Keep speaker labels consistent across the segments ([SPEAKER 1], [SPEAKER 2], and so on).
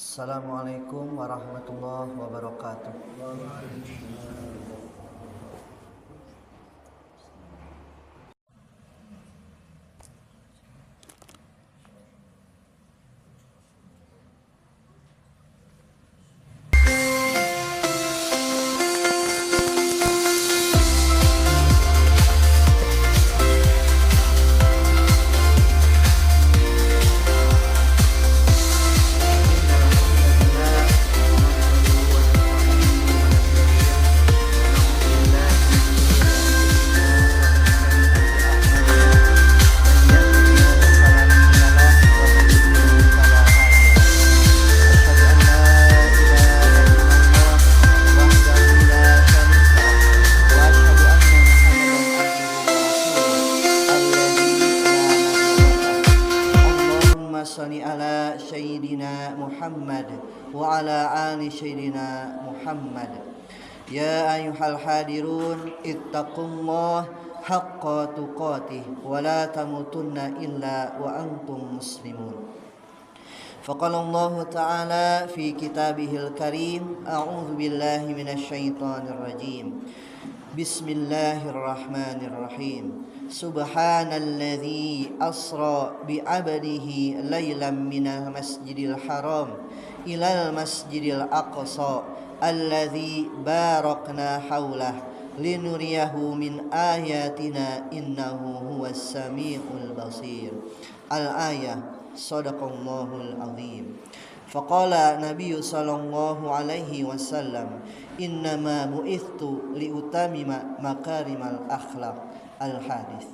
[SPEAKER 1] Assalamualaikum warahmatullahi wabarakatuh. Shalli ala Sayyidina Muhammad wa ala ali Sayyidina Muhammad. Ya ayyuhal hadirun ittaqullah haqqa tuqatih wa la tamutunna illa wa antum muslimun. Faqala Allah Ta'ala fi kitabihil karim, a'udzu billahi minasy syaithanir rajim. Bismillahirrahmanirrahim. Subhanalladzi asra bi'abdihi laylan minal masjidil haram ilal masjidil aqsa alladzi barakna haulah linuriyahu min ayatina innahu huwas samiul basir. Al-ayah. Sadaqallahul azim. Faqala Nabi sallallahu alaihi wasallam, innama bu'ithtu liutamima makarimal akhlaq. Al-hadis.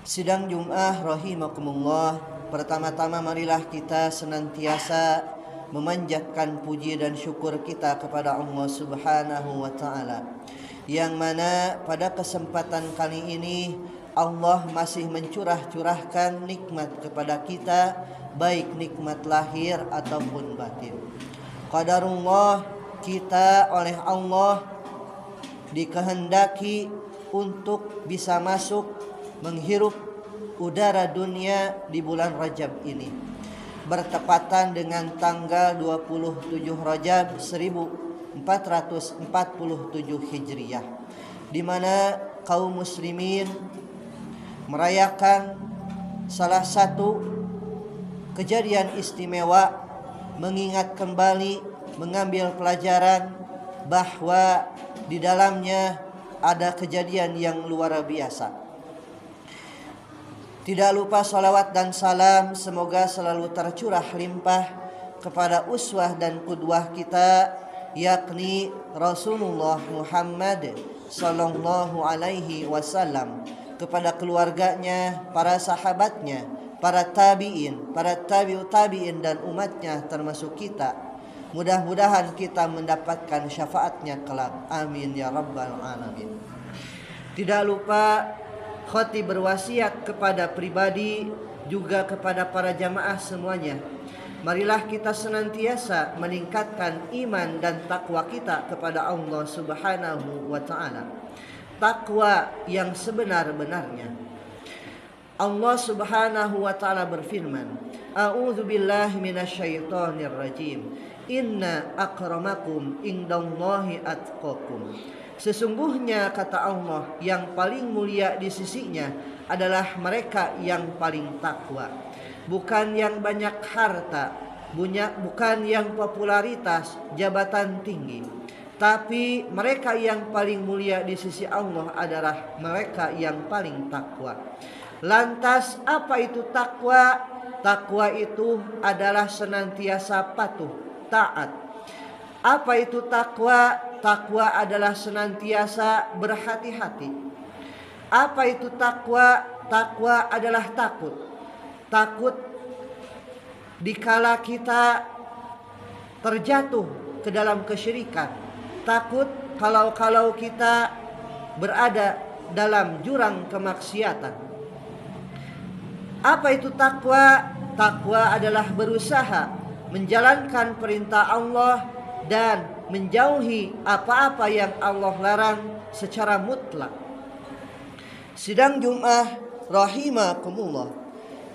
[SPEAKER 1] Sidang Jum'ah rahimakumullah. Pertama-tama marilah kita senantiasa memanjatkan puji dan syukur kita kepada Allah Subhanahu wa taala, yang mana pada kesempatan kali ini Allah masih mencurahkan nikmat kepada kita, baik nikmat lahir ataupun batin. Qadarullah, kita oleh Allah dikehendaki untuk bisa masuk menghirup udara dunia di bulan Rajab ini, bertepatan dengan tanggal 27 Rajab 1447 Hijriah, di mana kaum muslimin merayakan salah satu kejadian istimewa, mengingat kembali, mengambil pelajaran bahwa di dalamnya ada kejadian yang luar biasa. Tidak lupa salawat dan salam semoga selalu tercurah limpah kepada uswah dan qudwah kita, yakni Rasulullah Muhammad sallallahu alaihi wasallam, kepada keluarganya, para sahabatnya, para tabi'in, para tabi'ut tabi'in dan umatnya termasuk kita. Mudah-mudahan kita mendapatkan syafaatnya kelak. Amin ya rabbal alamin. Tidak lupa khatib berwasiat kepada pribadi juga kepada para jamaah semuanya. Marilah kita senantiasa meningkatkan iman dan takwa kita kepada Allah Subhanahu wa taala. Takwa yang sebenar-benarnya. Allah Subhanahu wa taala berfirman, a'udzu billahi minasyaitonir rajim. Inna akramakum indallahi atqakum. Sesungguhnya kata Allah, yang paling mulia di sisinya adalah mereka yang paling takwa. Bukan yang banyak harta, bukan yang popularitas, jabatan tinggi, tapi mereka yang paling mulia di sisi Allah adalah mereka yang paling takwa. Lantas apa itu takwa? Takwa itu adalah senantiasa patuh, taat. Apa itu takwa? Takwa adalah senantiasa berhati-hati. Apa itu takwa? Takwa adalah takut. Takut dikala kita terjatuh ke dalam kesyirikan. Takut kalau kita berada dalam jurang kemaksiatan. Apa itu takwa? Takwa adalah berusaha menjalankan perintah Allah dan menjauhi apa-apa yang Allah larang secara mutlak. Sidang Jum'ah rahimakumullah.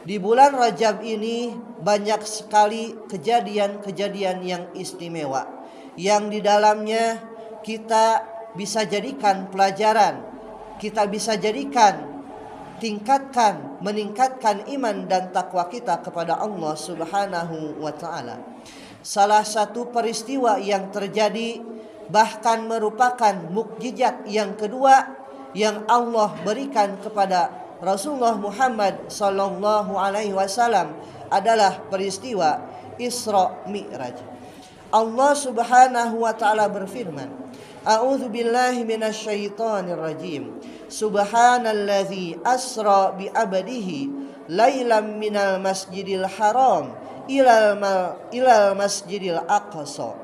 [SPEAKER 1] Di bulan Rajab ini banyak sekali kejadian-kejadian yang istimewa, yang di dalamnya kita bisa jadikan pelajaran, kita bisa jadikan meningkatkan iman dan takwa kita kepada Allah Subhanahu wa taala. Salah satu peristiwa yang terjadi bahkan merupakan mukjizat yang kedua yang Allah berikan kepada Rasulullah Muhammad sallallahu alaihi wasallam adalah peristiwa Isra Mi'raj. Allah Subhanahu wa taala berfirman, A'udzu billahi minasyaitonir rajim. Subhanalladzi asra bi 'abdihi lailan minal masjidil haram ilal masjidil aqsa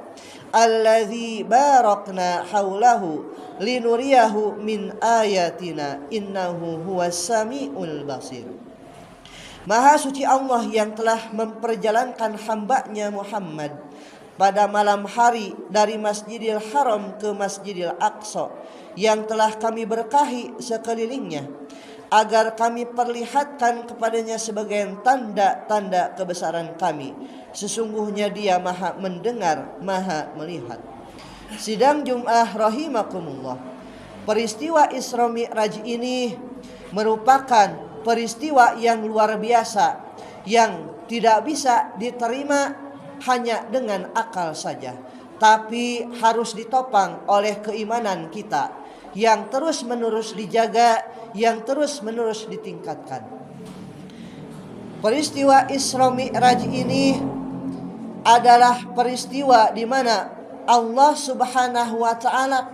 [SPEAKER 1] alladzi barakna haulahu linuriyahu min ayatina innahu huwas samiul basir. Maha suci Allah yang telah memperjalankan hamba-Nya Muhammad pada malam hari dari Masjidil Haram ke Masjidil Aqsa yang telah kami berkahi sekelilingnya, agar kami perlihatkan kepadanya sebagian tanda-tanda kebesaran kami. Sesungguhnya Dia Maha mendengar, Maha melihat. Sidang Jum'ah rahimakumullah. Peristiwa Isra Mi'raj ini merupakan peristiwa yang luar biasa, yang tidak bisa diterima hanya dengan akal saja, tapi harus ditopang oleh keimanan kita yang terus-menerus dijaga, yang terus-menerus ditingkatkan. Peristiwa Isra Mi'raj ini adalah peristiwa di mana Allah Subhanahu wa taala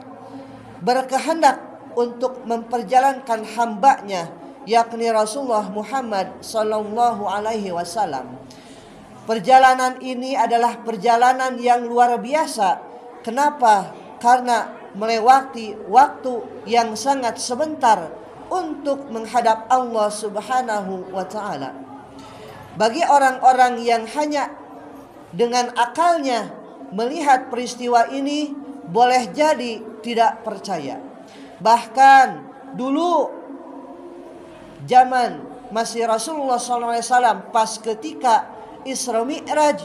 [SPEAKER 1] berkehendak untuk memperjalankan hamba-Nya, yakni Rasulullah Muhammad sallallahu alaihi wasallam. Perjalanan ini adalah perjalanan yang luar biasa. Kenapa? Karena melewati waktu yang sangat sebentar untuk menghadap Allah Subhanahu wa taala. Bagi orang-orang yang hanya dengan akalnya melihat peristiwa ini, boleh jadi tidak percaya. Bahkan dulu zaman masih Rasulullah SAW, pas ketika Isra Mi'raj,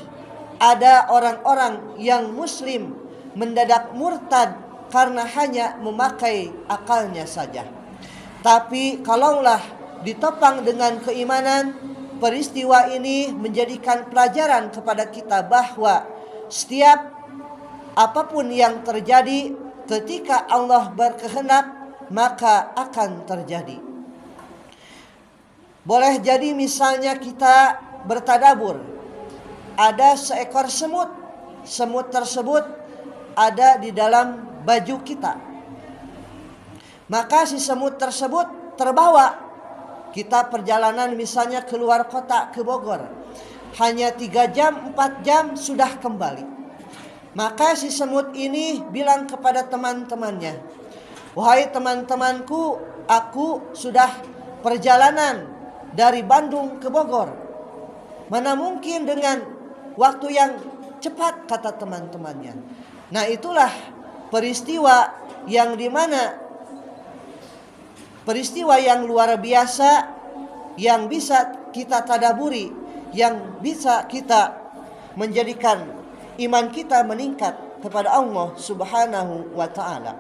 [SPEAKER 1] ada orang-orang yang muslim mendadak murtad karena hanya memakai akalnya saja. Tapi kalaulah ditopang dengan keimanan, peristiwa ini menjadikan pelajaran kepada kita bahwa setiap apapun yang terjadi, ketika Allah berkehendak maka akan terjadi. Boleh jadi misalnya kita bertadabur, ada seekor semut. Semut tersebut ada di dalam baju kita. Maka si semut tersebut terbawa. Kita perjalanan misalnya keluar kota ke Bogor, hanya 3 jam 4 jam sudah kembali. Maka si semut ini bilang kepada teman-temannya, "Wahai teman-temanku, aku sudah perjalanan dari Bandung ke Bogor. Mana mungkin dengan waktu yang cepat," kata teman-temannya. Nah, itulah peristiwa yang dimana peristiwa yang luar biasa yang bisa kita tadaburi, yang bisa kita menjadikan iman kita meningkat kepada Allah Subhanahu wa taala.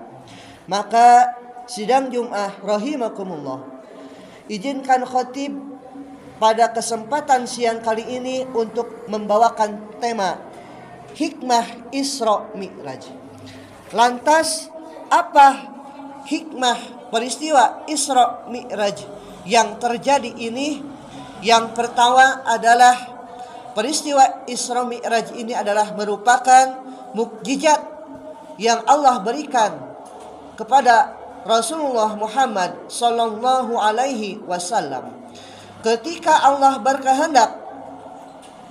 [SPEAKER 1] Maka sidang Jum'ah rahimakumullah, izinkan khatib pada kesempatan siang kali ini untuk membawakan tema hikmah Isra Mi'raj. Lantas apa hikmah peristiwa Isra Mi'raj yang terjadi ini? Yang pertama adalah peristiwa Isra Mi'raj ini adalah merupakan mukjizat yang Allah berikan kepada Rasulullah Muhammad sallallahu alaihi wasallam. Ketika Allah berkehendak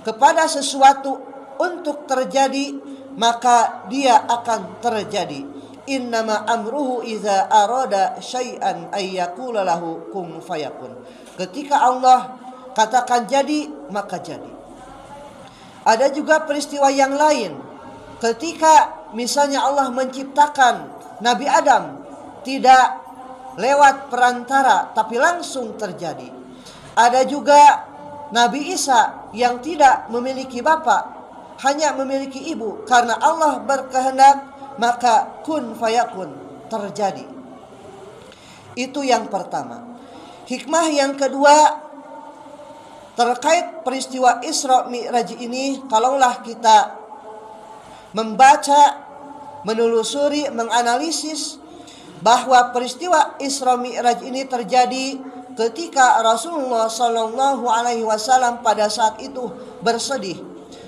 [SPEAKER 1] kepada sesuatu untuk terjadi, maka dia akan terjadi. Innama amruhu iza arada syai'an ayyakula lahu kun fayakun. Ketika Allah katakan jadi, maka jadi. Ada juga peristiwa yang lain. Ketika misalnya Allah menciptakan Nabi Adam, tidak lewat perantara tapi langsung terjadi. Ada juga Nabi Isa yang tidak memiliki bapak, hanya memiliki ibu, karena Allah berkehendak maka kun fayakun, terjadi. Itu yang pertama. Hikmah yang kedua terkait peristiwa Isra Mi'raj ini, kalaulah kita membaca, menelusuri, menganalisis bahwa peristiwa Isra Mi'raj ini terjadi ketika Rasulullah Shallallahu Alaihi Wasallam pada saat itu bersedih,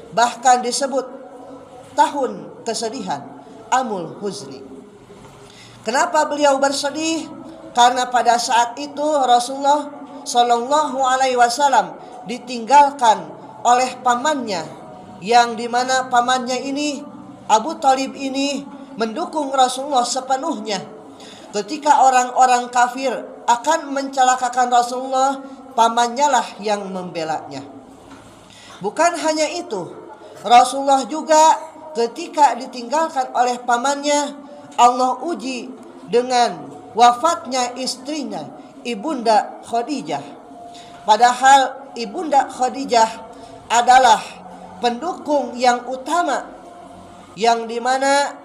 [SPEAKER 1] bahkan disebut tahun kesedihan, Amul Huzni. Kenapa beliau bersedih? Karena pada saat itu Rasulullah Shallallahu Alaihi Wasallam ditinggalkan oleh pamannya, yang dimana pamannya ini, Abu Thalib ini, mendukung Rasulullah sepenuhnya. Ketika orang-orang kafir akan mencelakakan Rasulullah, pamannya lah yang membelanya. Bukan hanya itu, Rasulullah juga ketika ditinggalkan oleh pamannya, Allah uji dengan wafatnya istrinya, Ibunda Khadijah. Padahal Ibunda Khadijah adalah pendukung yang utama, yang dimana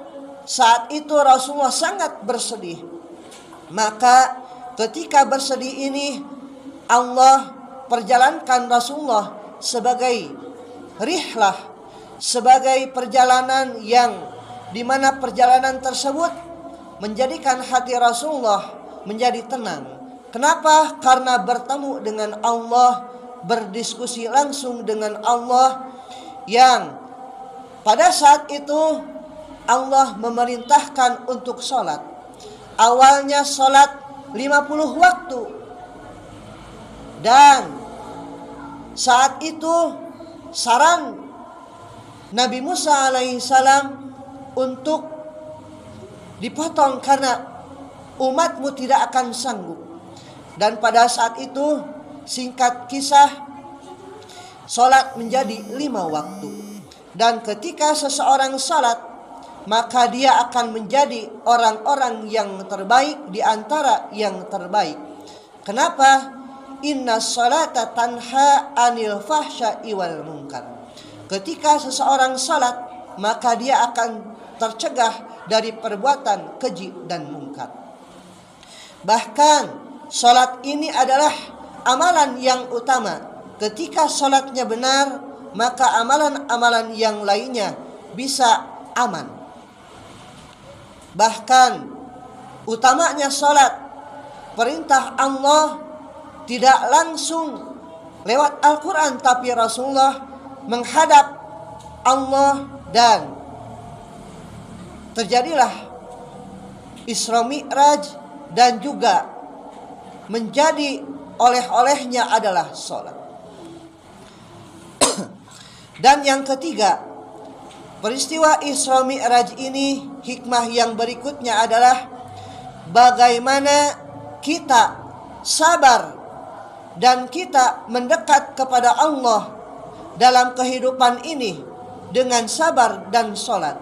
[SPEAKER 1] saat itu Rasulullah sangat bersedih. Maka ketika bersedih ini, Allah perjalankan Rasulullah sebagai rihlah, sebagai perjalanan yang dimana perjalanan tersebut menjadikan hati Rasulullah menjadi tenang. Kenapa? Karena bertemu dengan Allah, berdiskusi langsung dengan Allah, yang pada saat itu Allah memerintahkan untuk sholat. Awalnya sholat 50 waktu, dan saat itu saran Nabi Musa alaihissalam untuk dipotong karena umatmu tidak akan sanggup. Dan pada saat itu, singkat kisah, sholat menjadi 5 waktu. Dan ketika seseorang sholat, maka dia akan menjadi orang-orang yang terbaik di antara yang terbaik. Kenapa? Inna sholata tanha anil fahsya'i wal munkar. Ketika seseorang sholat, maka dia akan tercegah dari perbuatan keji dan munkar. Bahkan sholat ini adalah amalan yang utama. Ketika sholatnya benar, maka amalan-amalan yang lainnya bisa aman. Bahkan utamanya sholat, perintah Allah tidak langsung lewat Al-Quran, tapi Rasulullah menghadap Allah, dan terjadilah Isra Mi'raj, dan juga menjadi oleh-olehnya adalah sholat. Dan yang ketiga, peristiwa Isra Mi'raj ini, hikmah yang berikutnya adalah bagaimana kita sabar dan kita mendekat kepada Allah dalam kehidupan ini dengan sabar dan sholat.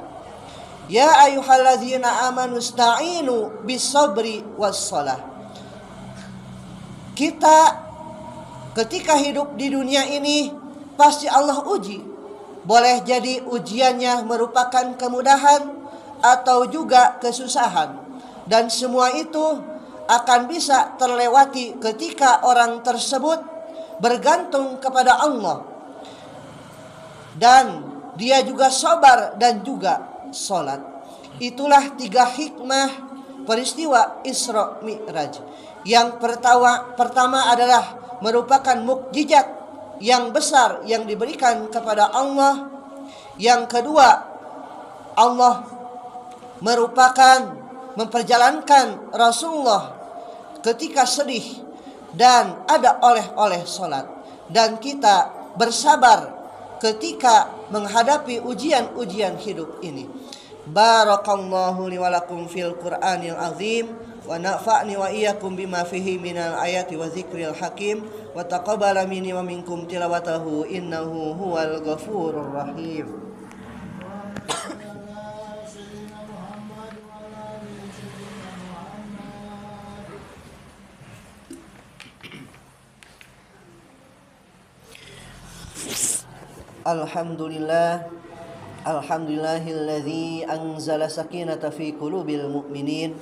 [SPEAKER 1] Ya ayyuhalladzina amanu sta'inu bis-sabri was-shalah. Kita ketika hidup di dunia ini pasti Allah uji. Boleh jadi ujiannya merupakan kemudahan atau juga kesusahan. Dan semua itu akan bisa terlewati ketika orang tersebut bergantung kepada Allah, dan dia juga sabar dan juga sholat. Itulah 3 hikmah peristiwa Isra Mi'raj. Yang pertama adalah merupakan mukjizat yang besar yang diberikan kepada Allah. Yang kedua, Allah merupakan memperjalankan Rasulullah ketika sedih dan ada oleh-oleh sholat. Dan kita bersabar ketika menghadapi ujian-ujian hidup ini. Barakallahu li wa lakum fil Qur'anil azim, wa nafa'ni wa iyyakum bima fihi minal ayati wa dzikril hakim, wa taqabbala minni wa minkum tilawatahu innahu huwal ghafurur rahim. Alhamdulillah. Alhamdulillahilladzi anzala sakinata fi qulubil mu'minin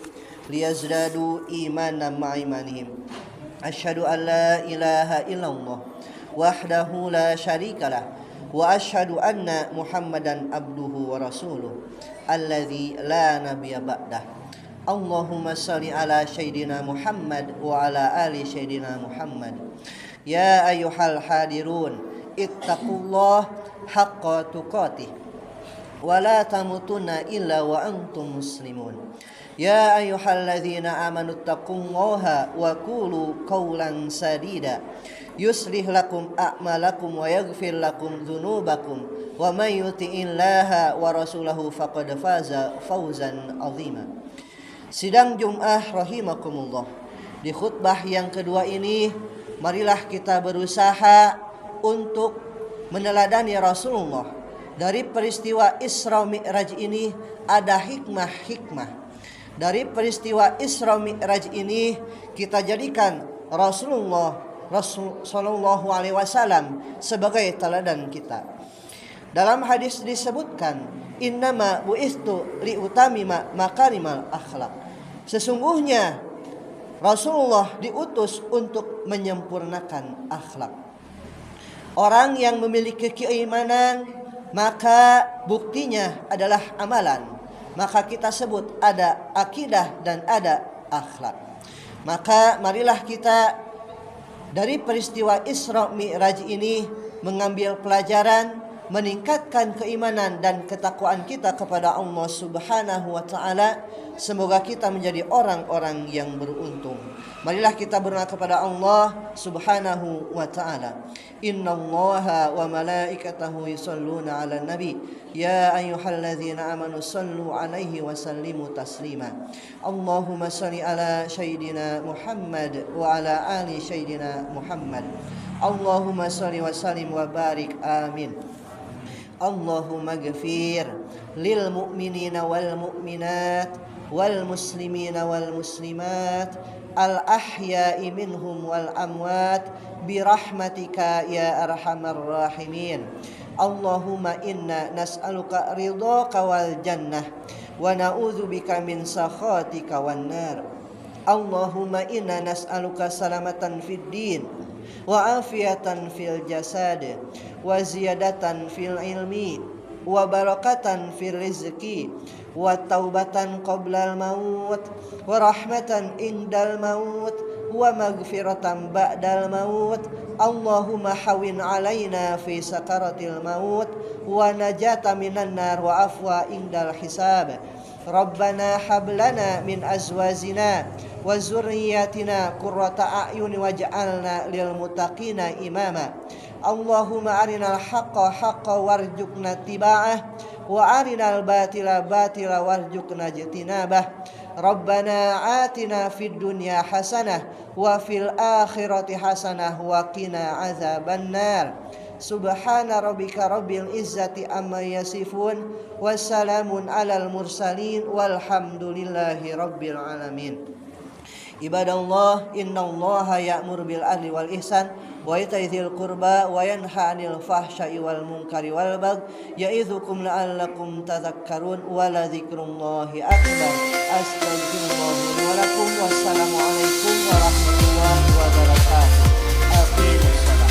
[SPEAKER 1] liyazdadu imanan ma'a imanihim. Asyhadu an la ilaha illallah wahdahu la syarikalah wa asyhadu anna Muhammadan abduhu wa rasuluh alladzi la nabiyya ba'dah. Allahumma shalli ala sayyidina Muhammad wa ala ali sayyidina Muhammad. Ya ayyuhal hadirun ittaqullah haqqa tuqatih wa la tamutunna illa wa antum muslimun. Ya ayyuhalladzina amanu taqullaha wa qulu qawlan sadida yuslih lakum a'malakum wa yaghfir lakum dzunubakum wa may yuti'illaha wa rasulahu faqad faza fawzan 'azima. Sidang Jumat rahimakumullah. Di khutbah yang kedua ini, marilah kita berusaha untuk meneladani Rasulullah. Dari peristiwa Isra Mi'raj ini ada hikmah-hikmah. Dari peristiwa Isra Mi'raj ini kita jadikan Rasulullah sallallahu alaihi wasallam sebagai teladan kita. Dalam hadis disebutkan, innama bu'istu liutamima makarimal akhlak. Sesungguhnya Rasulullah diutus untuk menyempurnakan akhlak. Orang yang memiliki keimanan, maka buktinya adalah amalan. Maka kita sebut ada akidah dan ada akhlak. Maka marilah kita dari peristiwa Isra Mi'raj ini mengambil pelajaran, meningkatkan keimanan dan ketakwaan kita kepada Allah Subhanahu wa taala. Semoga kita menjadi orang-orang yang beruntung. Marilah kita berdoa kepada Allah Subhanahu wa taala. Innallaha wa malaikatahu yusholluna 'alan nabi. Ya ayyuhalladzina amanu shallu 'alaihi wa sallimu taslima. Allahumma shalli ala sayyidina Muhammad wa ala ali sayyidina Muhammad. Allahumma shalli wa sallim wa barik. Amin. Allahumma ghfir lil mu'minina wal mu'minat wal muslimina wal muslimat al ahya'i minhum wal amwat birahmatika ya arhamar rahimin. Allahumma inna nas'aluka ridhaka wal jannah wa na'udzubika min sakhatika wan nar. Allahumma inna nas'aluka salamatan fid din wa afiyatan fil jasad wa ziyadatan fil ilmi wa barakatan fil rizqi wa taubatan qoblal maut wa rahmatan indal maut wa maghfiratan ba'dal maut. Allahumma hawin alaina fi sakaratil maut wa najata minan nar wa afwa indal hisab. Rabbana hablana min azwajina wa zurriyyatina qurrata a'yun waj'alna lil muttaqina imama. Allahumma arinal haqqa haqqan warzuqna tiba'ah wa arinal batila batila warzuqna ijtinabah. Rabbana atina fid dunya hasanah wa fil akhirati hasanah wa qina azaban nar. Subhana rabbika rabbil izzati amma yasifun wassalamun alal mursalin walhamdulillahi rabbil alamin. Ibadallah, innallaha ya'muru bil adli wal ihsan wa ita'i dzil qurba wa yanha 'anil fahsya'i wal munkari wal baghi ya'idzukum la'allakum tadhakkarun wa la dzikrullahi akbar. Astaghfirullah wa lakum. Wassalamu alaikum warahmatullahi wabarakatuh. Aqimus shalah.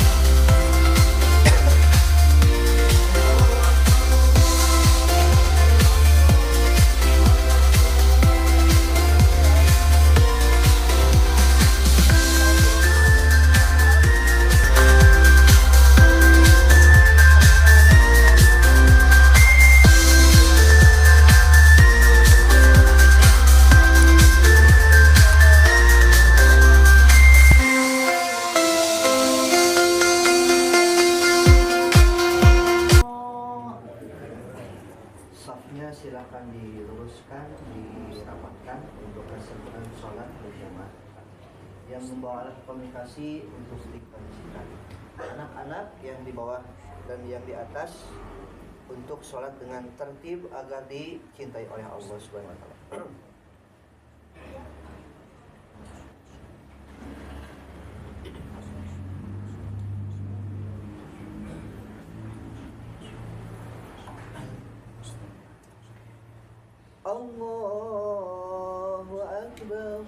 [SPEAKER 1] Silakan diluruskan, dirapatkan untuk kesempurnaan sholat berjamaah. Yang membawa alat komunikasi untuk dikondisikan. Anak-anak yang di bawah dan yang di atas untuk sholat dengan tertib agar dicintai oleh Allah Subhanahu wa taala. الله أكبر